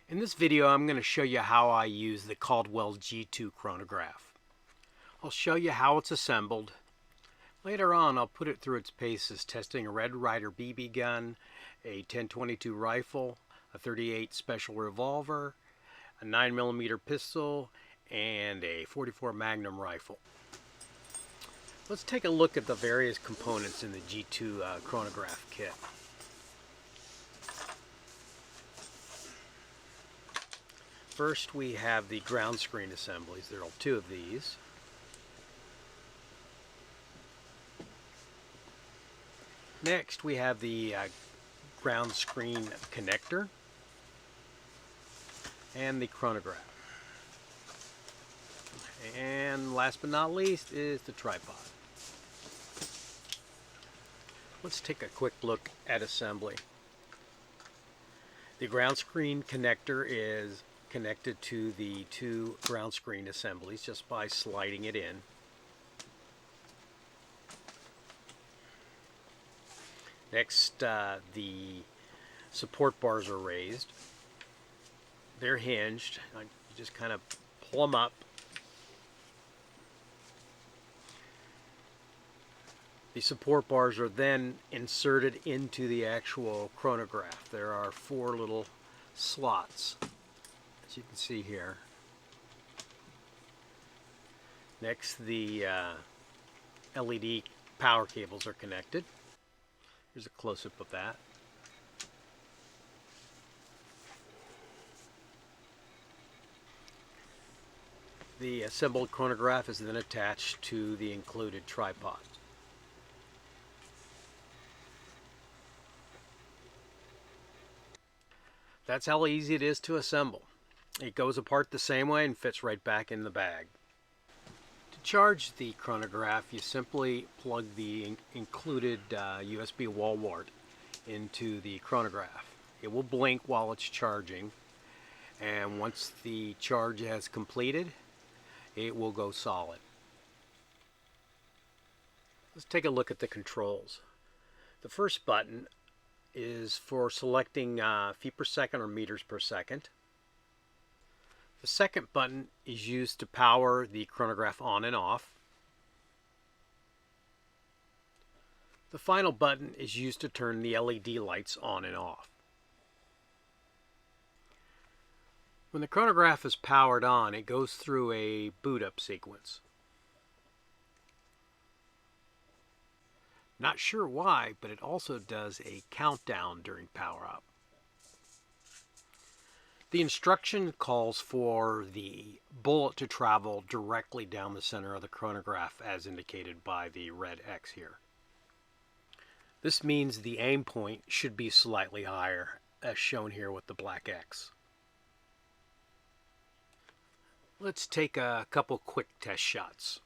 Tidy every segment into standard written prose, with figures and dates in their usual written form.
In this video, I'm going to show you how I use the Caldwell G2 chronograph. I'll show you how it's assembled. Later on, I'll put it through its paces, testing a Red Ryder BB gun, a 10-22 rifle, a 38 special revolver, a 9mm pistol, and a 44 Magnum rifle. Let's take a look at the various components in the G2 chronograph kit. First, we have the ground screen assemblies. There are two of these. Next, we have the ground screen connector and the chronograph. And last but not least is the tripod. Let's take a quick look at assembly. The ground screen connector is connected to the two ground screen assemblies just by sliding it in. Next, the support bars are raised. They're hinged. You just kind of pull them up. The support bars are then inserted into the actual chronograph. There are 4 little slots, as you can see here. Next, the LED power cables are connected. Here's a close-up of that. The assembled chronograph is then attached to the included tripod. That's how easy it is to assemble. It goes apart the same way and fits right back in the bag. To charge the chronograph, you simply plug the included USB wall wart into the chronograph. It will blink while it's charging, and once the charge has completed, it will go solid. Let's take a look at the controls. The first button is for selecting feet per second or meters per second. The second button is used to power the chronograph on and off. The final button is used to turn the LED lights on and off. When the chronograph is powered on, it goes through a boot up sequence. Not sure why, but it also does a countdown during power up. The instruction calls for the bullet to travel directly down the center of the chronograph as indicated by the red X here. This means the aim point should be slightly higher, as shown here with the black X. Let's take a couple quick test shots.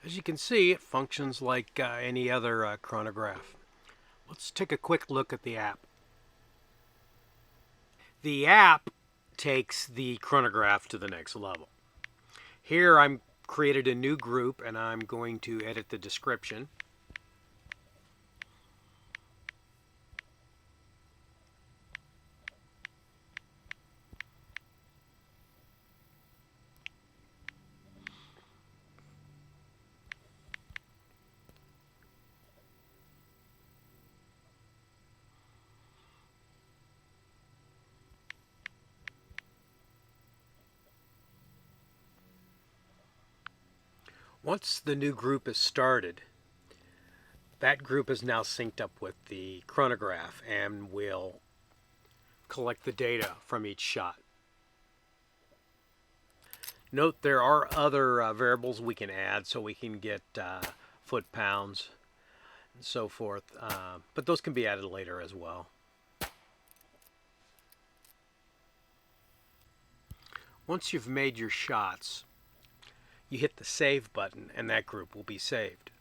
As you can see, it functions like any other chronograph. Let's take a quick look at the app. The app takes the chronograph to the next level. Here I'm created a new group and I'm going to edit the description. Once the new group is started, that group is now synced up with the chronograph and will collect the data from each shot. Note there are other variables we can add, so we can get foot-pounds and so forth, but those can be added later as well. Once you've made your shots, you hit the save button and that group will be saved.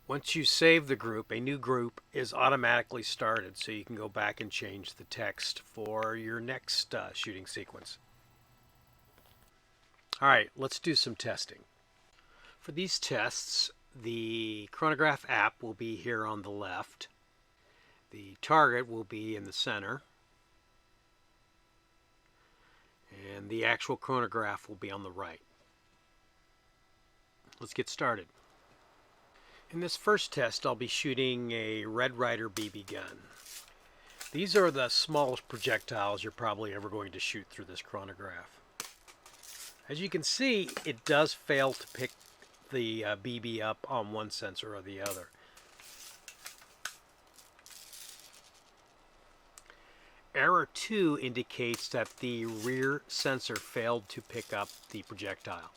Once you save the group, a new group is automatically started, so you can go back and change the text for your next shooting sequence. Alright, let's do some testing. For these tests, The Chronograph app will be here on the left. The target will be in the center. And the actual chronograph will be on the right. Let's get started. In this first test, I'll be shooting a Red Ryder BB gun. These are the smallest projectiles you're probably ever going to shoot through this chronograph. As you can see, it does fail to pick the BB up on one sensor or the other. Error 2 indicates that the rear sensor failed to pick up the projectile.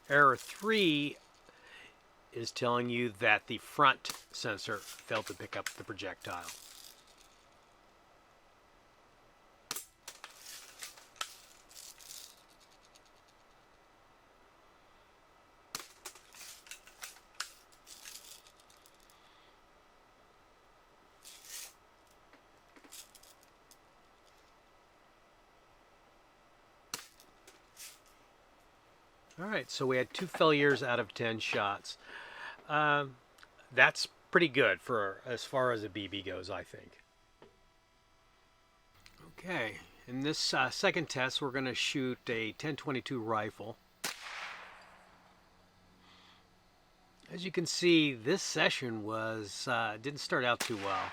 Error 3 is telling you that the front sensor failed to pick up the projectile. Alright, so we had 2 failures out of 10 shots. That's pretty good for as far as a BB goes, I think. Okay, in this second test, we're going to shoot a 10-22 rifle. As you can see, this session didn't start out too well,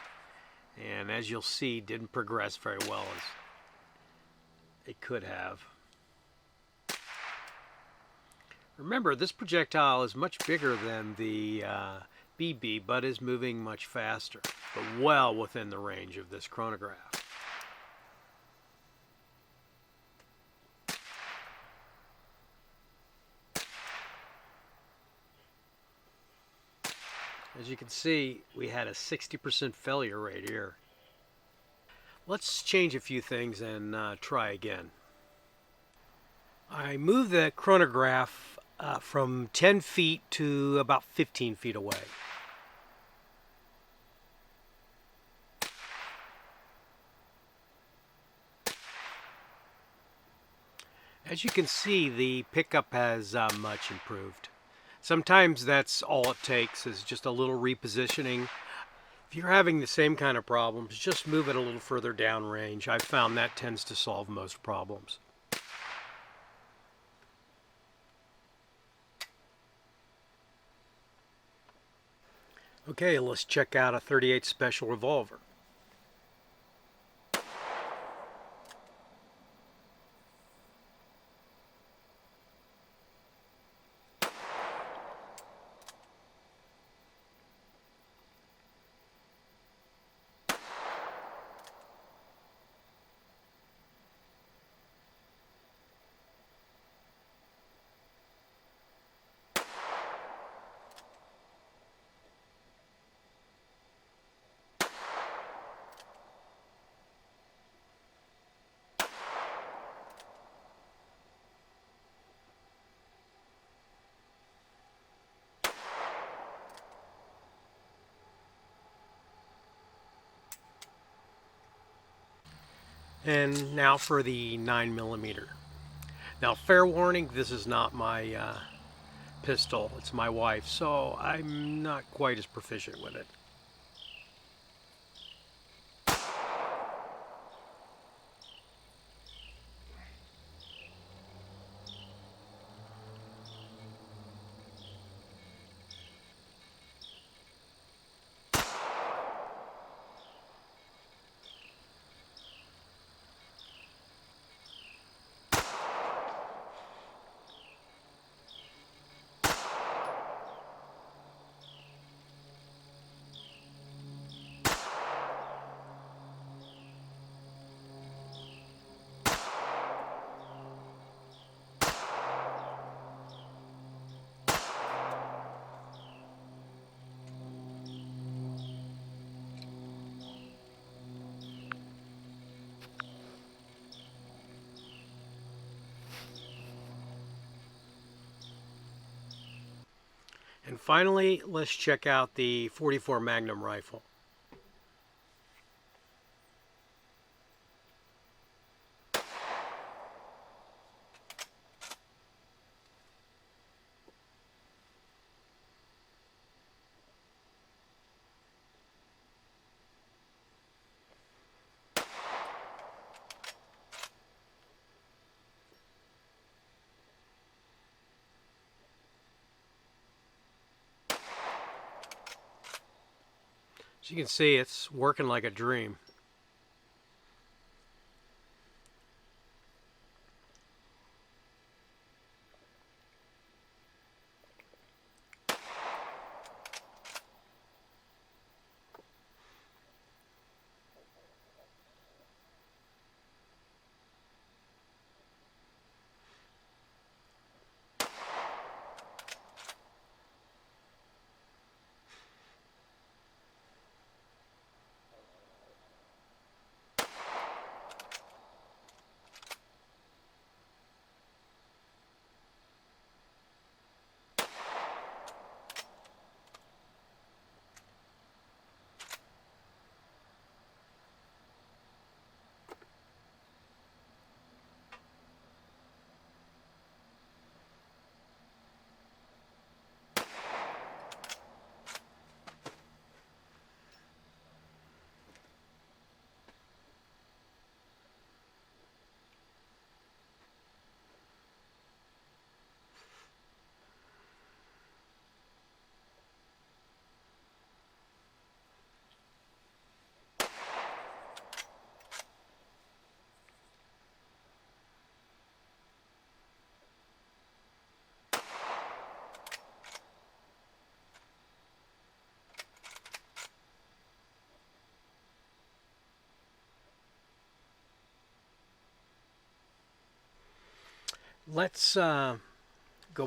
and as you'll see, didn't progress very well as it could have. Remember, this projectile is much bigger than the BB, but is moving much faster, but well within the range of this chronograph. As you can see, we had a 60% failure rate here. Let's change a few things and try again. I moved the chronograph from 10 feet to about 15 feet away. As you can see, the pickup has much improved. Sometimes that's all it takes, is just a little repositioning. If you're having the same kind of problems, just move it a little further downrange. I've found that tends to solve most problems. Okay, let's check out a .38 Special revolver. And now for the 9mm. Now, fair warning, this is not my pistol, it's my wife's, so I'm not quite as proficient with it. And finally, let's check out the .44 Magnum rifle. As you can see, it's working like a dream. Let's go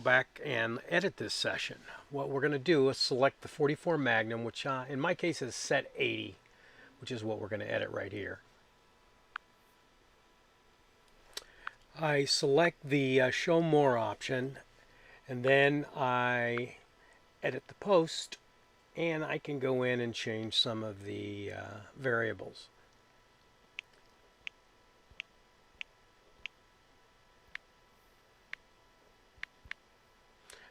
back and edit this session. What we're going to do is select the 44 Magnum, which in my case is set 80, which is what we're going to edit right here. I select the Show More option, and then I edit the post, and I can go in and change some of the variables.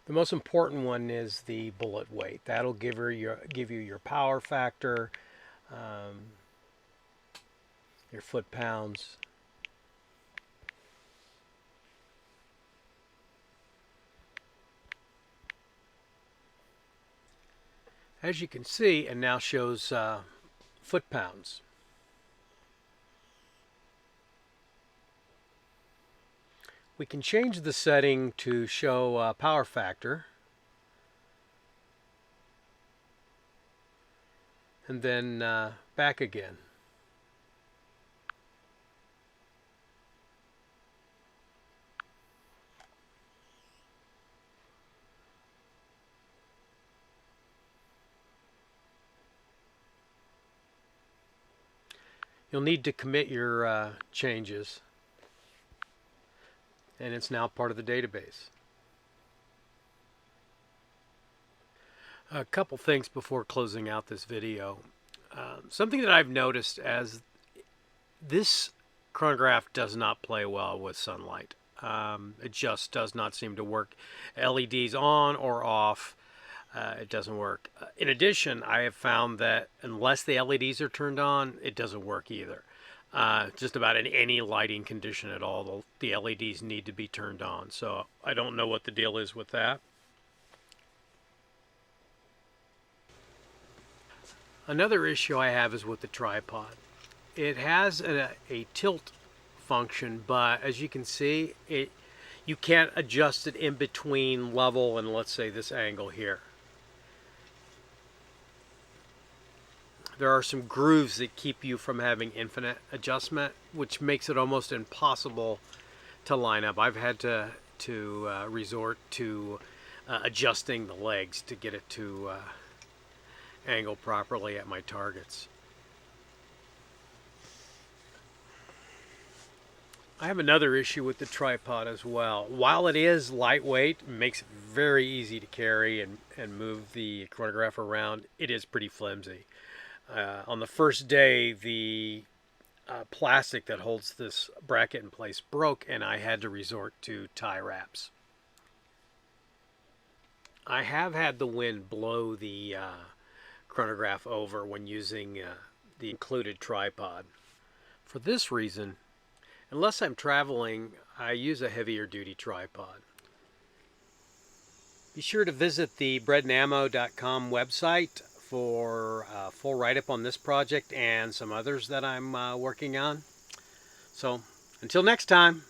The most important one is the bullet weight. That'll give you your power factor, your foot-pounds. As you can see, it now shows foot-pounds. We can change the setting to show power factor, and then back again. You'll need to commit your changes, and it's now part of the database. A couple things before closing out this video. Something that I've noticed as this chronograph does not play well with sunlight. It just does not seem to work. LEDs on or off, it doesn't work. In addition, I have found that unless the LEDs are turned on, it doesn't work either. Just about in any lighting condition at all, the LEDs need to be turned on. So I don't know what the deal is with that. Another issue I have is with the tripod. It has a tilt function, but as you can see, you can't adjust it in between level and, let's say, this angle here. There are some grooves that keep you from having infinite adjustment, which makes it almost impossible to line up. I've had to resort to adjusting the legs to get it to angle properly at my targets. I have another issue with the tripod as well. While it is lightweight, it makes it very easy to carry and move the chronograph around, it is pretty flimsy. On the first day, the plastic that holds this bracket in place broke, and I had to resort to tie wraps. I have had the wind blow the chronograph over when using the included tripod. For this reason, unless I'm traveling, I use a heavier duty tripod. Be sure to visit the breadandammo.com website for a full write-up on this project and some others that I'm working on. So until next time.